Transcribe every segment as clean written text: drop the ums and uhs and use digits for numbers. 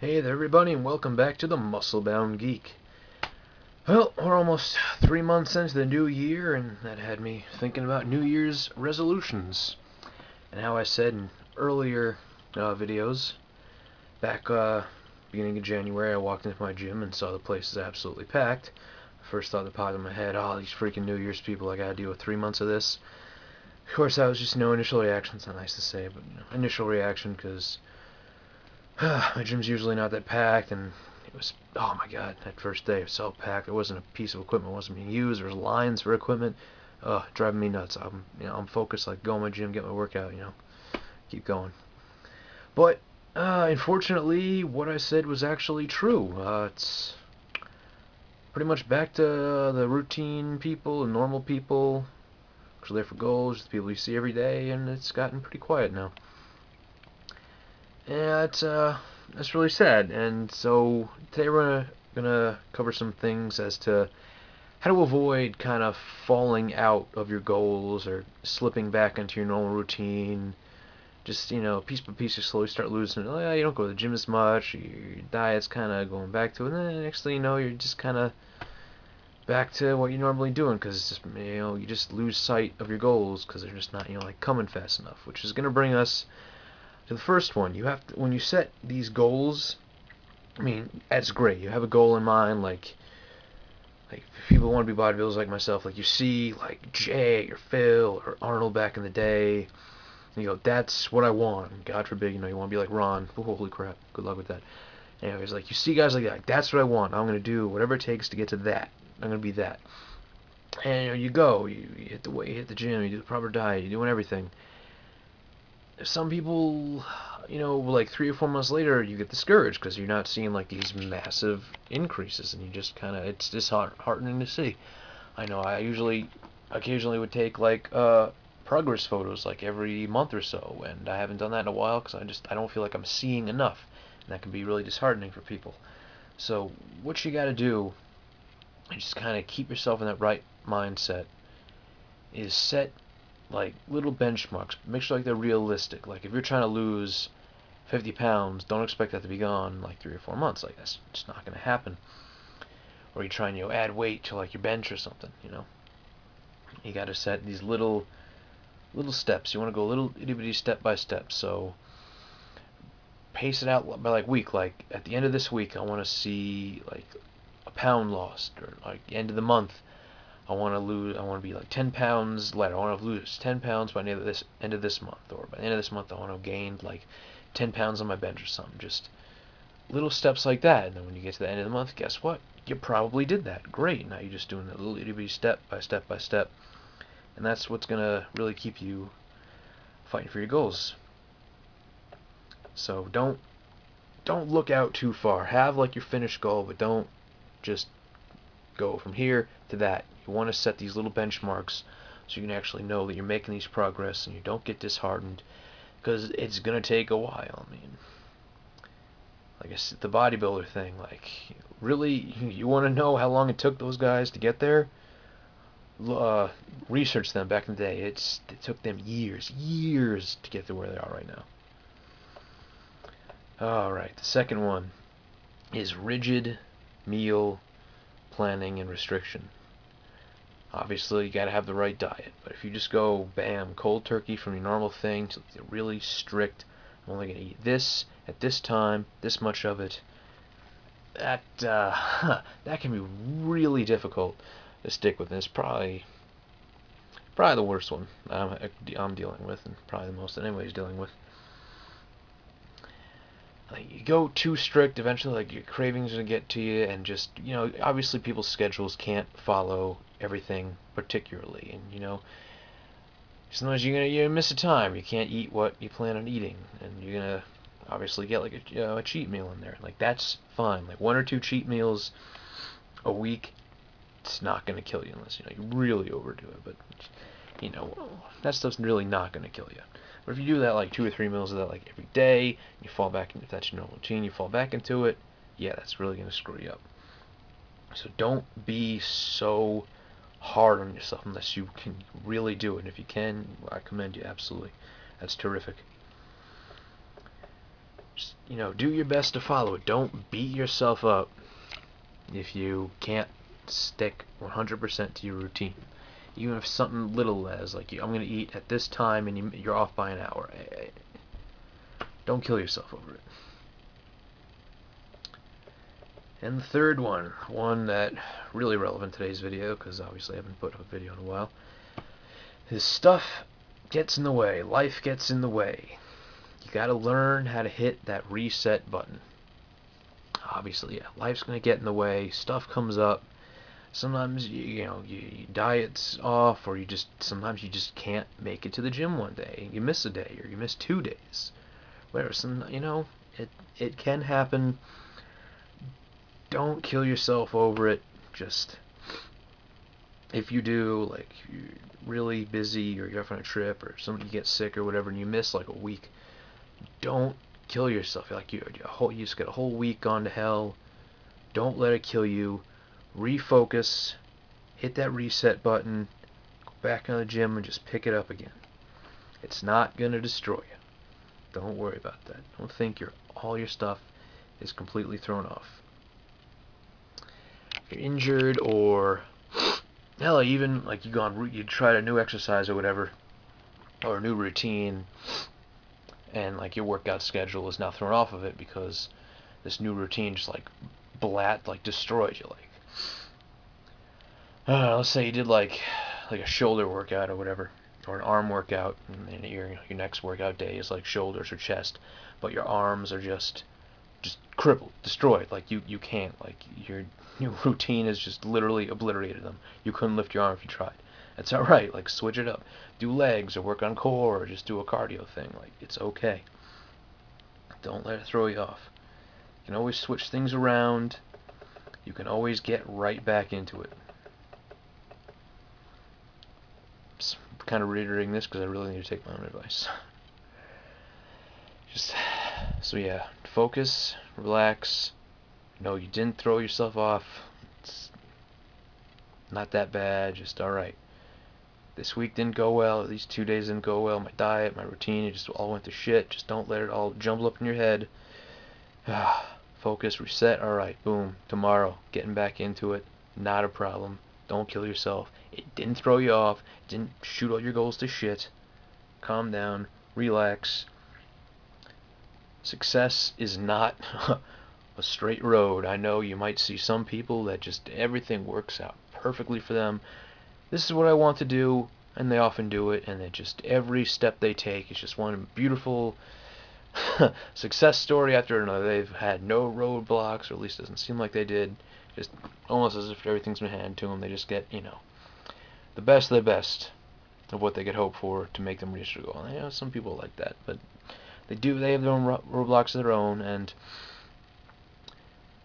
Hey there everybody and welcome back to the Muscle-Bound Geek. Well, we're almost 3 months into the new year and that had me thinking about New Year's resolutions. And how I said in earlier videos, back beginning of January I walked into my gym and saw the place is absolutely packed. First thought that popped in my head, oh these freaking New Year's people, I gotta deal with 3 months of this. Of course that was just no initial reaction, it's not nice to say, but initial reaction because my gym's usually not that packed, and it was, oh my god, that first day it was so packed. There wasn't a piece of equipment wasn't being used. There was lines for equipment. Driving me nuts. I'm focused, like go to my gym, get my workout, keep going. But unfortunately, what I said was actually true. It's pretty much back to the routine people and normal people, which are there for goals, the people you see every day, and it's gotten pretty quiet now. Yeah, that's really sad. And so today we're gonna cover some things as to how to avoid kind of falling out of your goals or slipping back into your normal routine. Just piece by piece, you slowly start losing. Oh yeah, you don't go to the gym as much. Your diet's kind of going back to it. And then the next thing you know, you're just kind of back to what you're normally doing because you just lose sight of your goals because they're just not like coming fast enough. Which is gonna bring us to the first one. You have to, when you set these goals, I mean, that's great. You have a goal in mind, like if people want to be bodybuilders like myself, like you see like Jay or Phil or Arnold back in the day, and you go, that's what I want. God forbid, you want to be like Ron. Oh, holy crap, good luck with that. Anyways, like you see guys like that, like, that's what I want. I'm gonna do whatever it takes to get to that. I'm gonna be that. And you go, you hit the weight, you hit the gym, you do the proper diet, you're doing everything. Some people, like 3 or 4 months later, you get discouraged because you're not seeing like these massive increases, and you just kind of, it's disheartening to see. I know I occasionally would take like progress photos like every month or so, and I haven't done that in a while because I don't feel like I'm seeing enough, and that can be really disheartening for people. So what you got to do is just kind of keep yourself in that right mindset. Is set like little benchmarks. Make sure like they're realistic. Like if you're trying to lose 50 pounds, don't expect that to be gone in like 3 or 4 months. Like that's just not going to happen. Or you're trying to add weight to like your bench or something. You got to set these little steps. You want to go little itty bitty step by step. So pace it out by like week. Like at the end of this week, I want to see like a pound lost, or like the end of the month, I want to lose. I want to be like 10 pounds lighter. I want to lose 10 pounds by the end of this month, or by the end of this month, I want to gain like 10 pounds on my bench or something. Just little steps like that, and then when you get to the end of the month, guess what? You probably did that. Great. Now you're just doing a little itty bitty step by step by step, and that's what's gonna really keep you fighting for your goals. So don't look out too far. Have like your finished goal, but don't just go from here to that. You want to set these little benchmarks so you can actually know that you're making these progress and you don't get disheartened because it's going to take a while. I mean, like I said, the bodybuilder thing, like really you want to know how long it took those guys to get there? Research them back in the day. It took them years to get to where they are right now. Alright, the second one is rigid meal planning and restriction. Obviously, you got to have the right diet. But if you just go, bam, cold turkey from your normal thing to really strict, I'm only going to eat this at this time, this much of it, that that can be really difficult to stick with. And it's probably the worst one I'm dealing with, and probably the most that anybody's dealing with. Like you go too strict, eventually like your cravings are gonna get to you, and just obviously people's schedules can't follow everything particularly, and sometimes you're gonna miss a time. You can't eat what you plan on eating, and you're gonna obviously get like a cheat meal in there. Like that's fine. Like 1 or 2 cheat meals a week, it's not gonna kill you unless you really overdo it. But that stuff's really not gonna kill you. But if you do that like 2 or 3 meals of that like every day, you fall back into, if that's your normal routine, you fall back into it, yeah, that's really gonna screw you up. So don't be so hard on yourself unless you can really do it. And if you can, I commend you absolutely. That's terrific. Just, do your best to follow it. Don't beat yourself up if you can't stick 100% to your routine. Even if something little as, like, I'm going to eat at this time and you're off by an hour. Don't kill yourself over it. And the third one that really relevant to today's video, because obviously I haven't put a video in a while, is stuff gets in the way. Life gets in the way. You gotta learn how to hit that reset button. Obviously, yeah, life's gonna get in the way. Stuff comes up. Sometimes your diet's off, or sometimes you just can't make it to the gym one day. You miss a day, or you miss 2 days. Whatever. It can happen. Don't kill yourself over it. Just, if you do, like, you're really busy, or you're off on a trip, or somebody gets sick or whatever, and you miss like a week, don't kill yourself. Like, you just got a whole week gone to hell. Don't let it kill you. Refocus. Hit that reset button. Go back in the gym and just pick it up again. It's not gonna destroy you. Don't worry about that. Don't think all your stuff is completely thrown off. If you're injured, or hell, even like you tried a new exercise or whatever, or a new routine, and like your workout schedule is now thrown off of it because this new routine just destroyed you. Like, let's say you did like a shoulder workout or whatever, or an arm workout, and your next workout day is like shoulders or chest, but your arms are just crippled, destroyed. Like, you can't, like, your new routine has just literally obliterated them. You couldn't lift your arm if you tried. That's alright. Like, switch it up. Do legs, or work on core, or just do a cardio thing. Like, it's okay. Don't let it throw you off. You can always switch things around. You can always get right back into it. Just kind of reiterating this because I really need to take my own advice. So yeah, focus, relax. No, you didn't throw yourself off. It's not that bad. Just alright. This week didn't go well. These 2 days didn't go well. My diet, my routine, it just all went to shit. Just don't let it all jumble up in your head. Focus, reset. Alright, boom. Tomorrow, getting back into it. Not a problem. Don't kill yourself. It didn't throw you off. It didn't shoot all your goals to shit. Calm down. Relax. Success is not a straight road. I know you might see some people that just everything works out perfectly for them. This is what I want to do, and they often do it, and they just, every step they take is just one beautiful success story after another. They've had no roadblocks, or at least it doesn't seem like they did. Just almost as if everything's been handed to them. They just get, the best of the best of what they could hope for to make them reach their goal. And, some people like that, but they have their own roadblocks of their own, and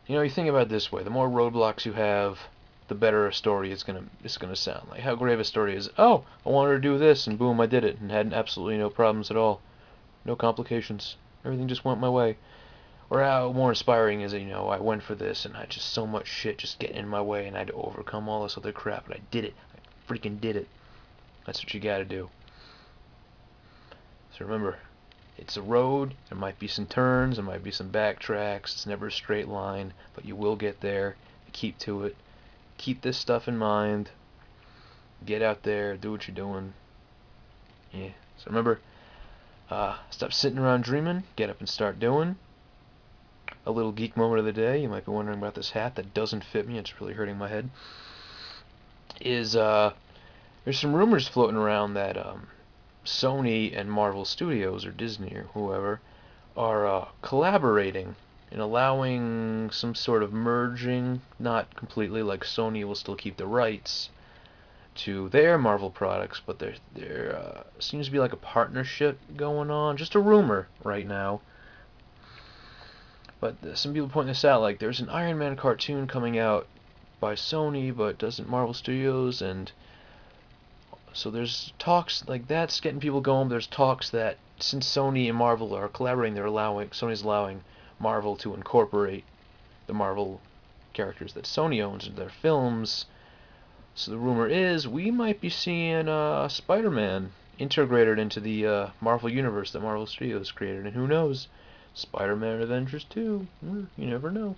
you think about it this way: the more roadblocks you have, the better a story it's gonna sound. Like, how great of a story is, oh, I wanted to do this, and boom, I did it, and had absolutely no problems at all, no complications, everything just went my way. Or how more inspiring is it, I went for this, and I had just so much shit just getting in my way, and I had to overcome all this other crap, but I did it. I freaking did it. That's what you gotta do. So remember, it's a road. There might be some turns, there might be some backtracks. It's never a straight line, but you will get there. Keep to it. Keep this stuff in mind. Get out there, do what you're doing. Yeah. So remember, stop sitting around dreaming. Get up and start doing. A little geek moment of the day. You might be wondering about this hat that doesn't fit me. It's really hurting my head. There's some rumors floating around that Sony and Marvel Studios, or Disney or whoever, are collaborating and allowing some sort of merging. Not completely, like Sony will still keep the rights to their Marvel products, but there seems to be like a partnership going on. Just a rumor right now, but some people point this out. Like, there's an Iron Man cartoon coming out by Sony, but doesn't Marvel Studios, and so there's talks like that's getting people going. There's talks that since Sony and Marvel are collaborating, Sony's allowing Marvel to incorporate the Marvel characters that Sony owns into their films. So the rumor is we might be seeing Spider-Man integrated into the Marvel universe that Marvel Studios created, and who knows? Spider-Man Avengers 2. You never know.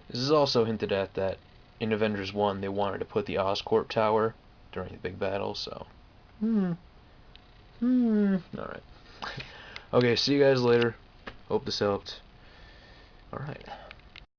This is also hinted at that in Avengers 1 they wanted to put the Oscorp Tower during the big battle, so. Alright. Okay, see you guys later. Hope this helped. Alright.